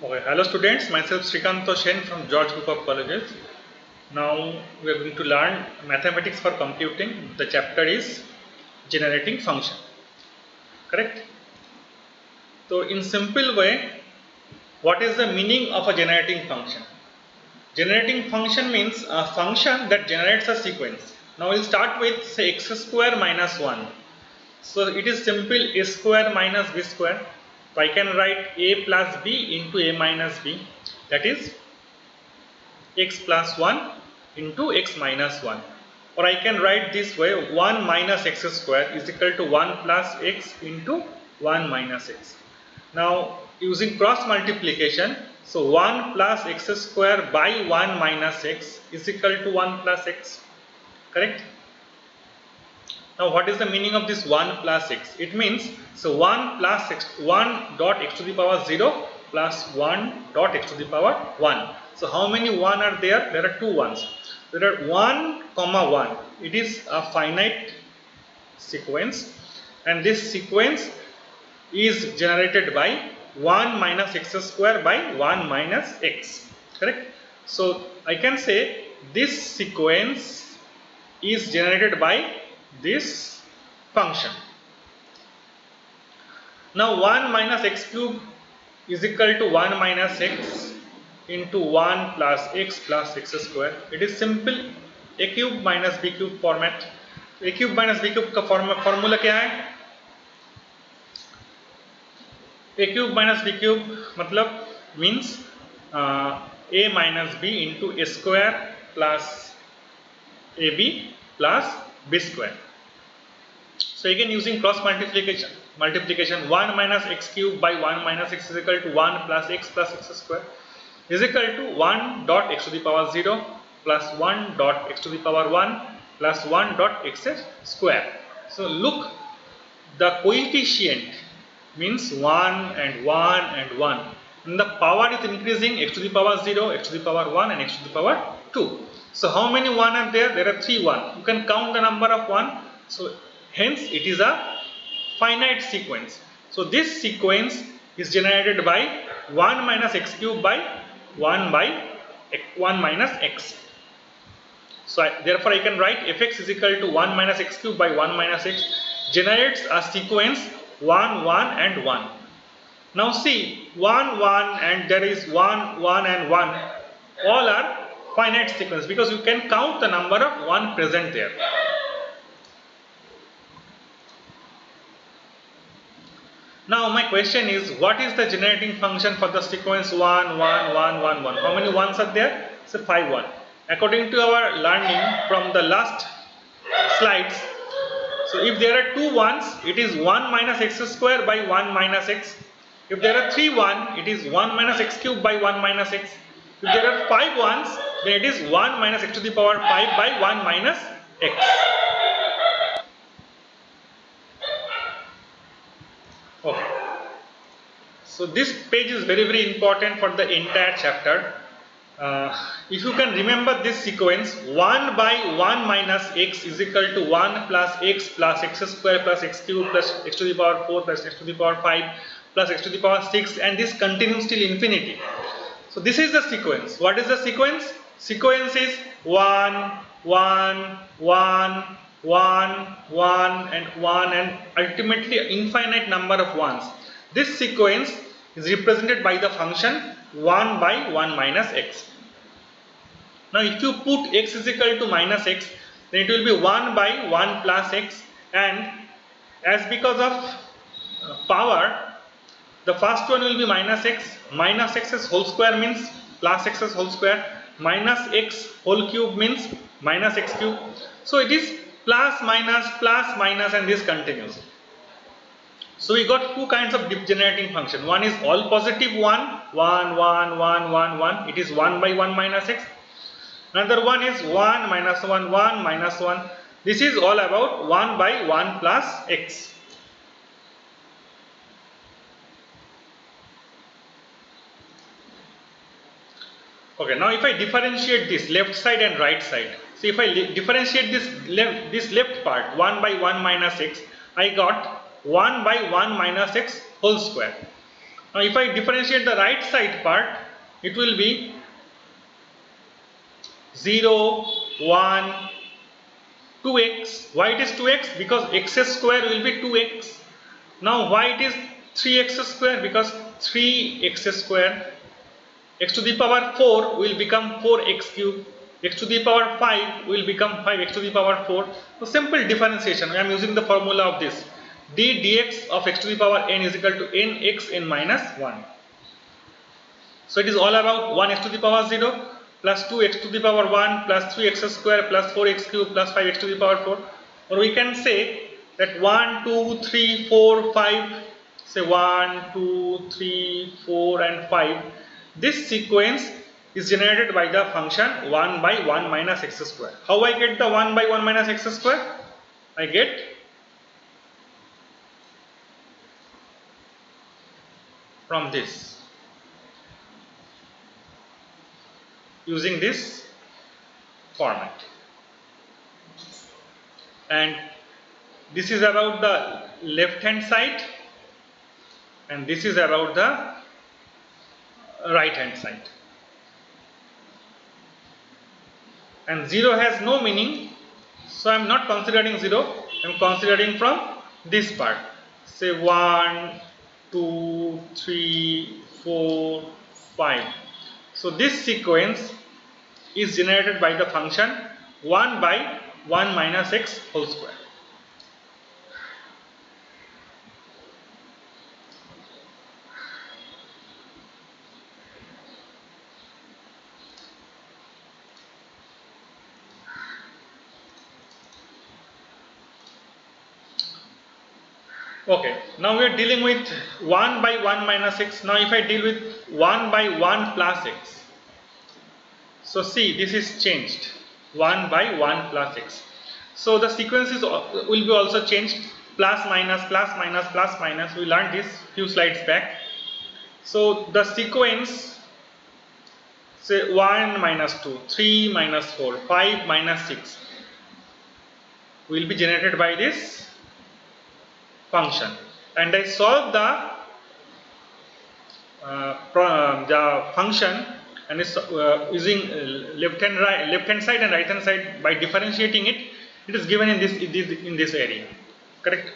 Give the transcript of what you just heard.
Okay, hello students, myself Srikant Sen from George Group of Colleges. Now we are going to learn mathematics for computing. The chapter is generating function, correct? So in simple way, what is the meaning of a generating function? Generating function means a function that generates a sequence. Now we'll start with say x square minus 1. So it is simple a square minus b square. So I can write a plus b into a minus b, that is x plus 1 into x minus 1, or I can write this way 1 minus x square is equal to 1 plus x into 1 minus x. Now using cross multiplication, so 1 plus x square by 1 minus x is equal to 1 plus x, correct? Now what is the meaning of this 1 plus x? It means so 1 plus x, 1 dot x to the power 0 plus 1 dot x to the power 1. So how many 1 are there? There are 2 1s. There are 1 comma 1. It is a finite sequence, and this sequence is generated by 1 minus x square by 1 minus x, correct? So I can say this sequence is generated by this function. Now 1 minus x cube is equal to 1 minus x into 1 plus x square. It is simple a cube minus b cube format. a cube minus b cube का formula क्या है? a cube minus b cube मतलब means a minus b into a square plus ab plus b square. So again using cross multiplication 1 minus x cube by 1 minus x is equal to 1 plus x square is equal to 1 dot x to the power 0 plus 1 dot x to the power 1 plus 1 dot x square. So look, the coefficient means 1 and 1 and 1, and the power is increasing, x to the power 0, x to the power 1 and x to the power 2. So how many 1 are there? There are 3 1. You can count the number of 1. So hence it is a finite sequence. So this sequence is generated by 1 minus x cube by 1 minus x. So therefore I can write fx is equal to 1 minus x cube by 1 minus x generates a sequence 1 1 and 1. Now see 1 1 and there is 1 1 and 1, all are finite sequence because you can count the number of 1 present there. Now my question is, what is the generating function for the sequence 1 1 1 1 1? How many 1s are there? So 5 1. According to our learning from the last slides, so if there are 2 1s, it is 1 minus x square by 1 minus x. If there are 3 1, it is 1 minus x cube by 1 minus x. If there are 5 1s, then it is 1 minus x to the power 5 by 1 minus x. Okay. So this page is very important for the entire chapter. If you can remember this sequence, 1 by 1 minus x is equal to 1 plus x square plus x cube plus x to the power 4 plus x to the power 5 plus x to the power 6, and this continues till infinity. So this is the sequence. What is the sequence? Sequence is 1 1 1 1 1 and 1 and ultimately infinite number of 1s. This sequence is represented by the function 1 by 1 minus x. Now if you put x is equal to minus x, then it will be 1 by 1 plus x, and as because of power, the first one will be minus x's whole square means plus x's whole square, minus x whole cube means minus x cube. So it is plus minus and this continues. So we got two kinds of generating function. One is all positive 1 1 1 1 1 1, it is 1 by 1 minus x. Another one is 1 minus 1 1 minus 1. This is all about 1 by 1 plus x. Okay, now if I differentiate this left side and right side, so if I differentiate this left part 1 by 1 minus x, I got 1 by 1 minus x whole square. Now if I differentiate the right side part, it will be 0, 1, 2x. Why it is 2x? Because x square will be 2x. Now why it is 3x square? Because 3x square, x to the power 4 will become 4x cube, x to the power 5 will become 5x to the power 4. So simple differentiation. I am using the formula of this. d dx of x to the power n is equal to nx n minus 1. So it is all about 1x to the power 0 plus 2x to the power 1 plus 3x square plus 4x cube plus 5x to the power 4. Or we can say that 1, 2, 3, 4, 5, say 1, 2, 3, 4 and 5. This sequence is generated by the function 1 by 1 minus x square. How I get the 1 by 1 minus x square? I get from this, using this format. And this is about the left hand side and this is about the right hand side. And 0 has no meaning, so I am not considering 0, I am considering from this part. Say 1, 2, 3, 4, 5. So this sequence is generated by the function 1 by 1 minus x whole square. Okay, now we are dealing with 1 by 1 minus x. Now if I deal with 1 by 1 plus x. So see, this is changed, 1 by 1 plus x. So the sequences will be also changed, plus minus plus minus plus minus. We learned this few slides back. So the sequence, say 1 minus 2, 3 minus 4, 5 minus 6 will be generated by this function, and I solve the function and is using left hand side and right hand side by differentiating it. It is given in this area, correct?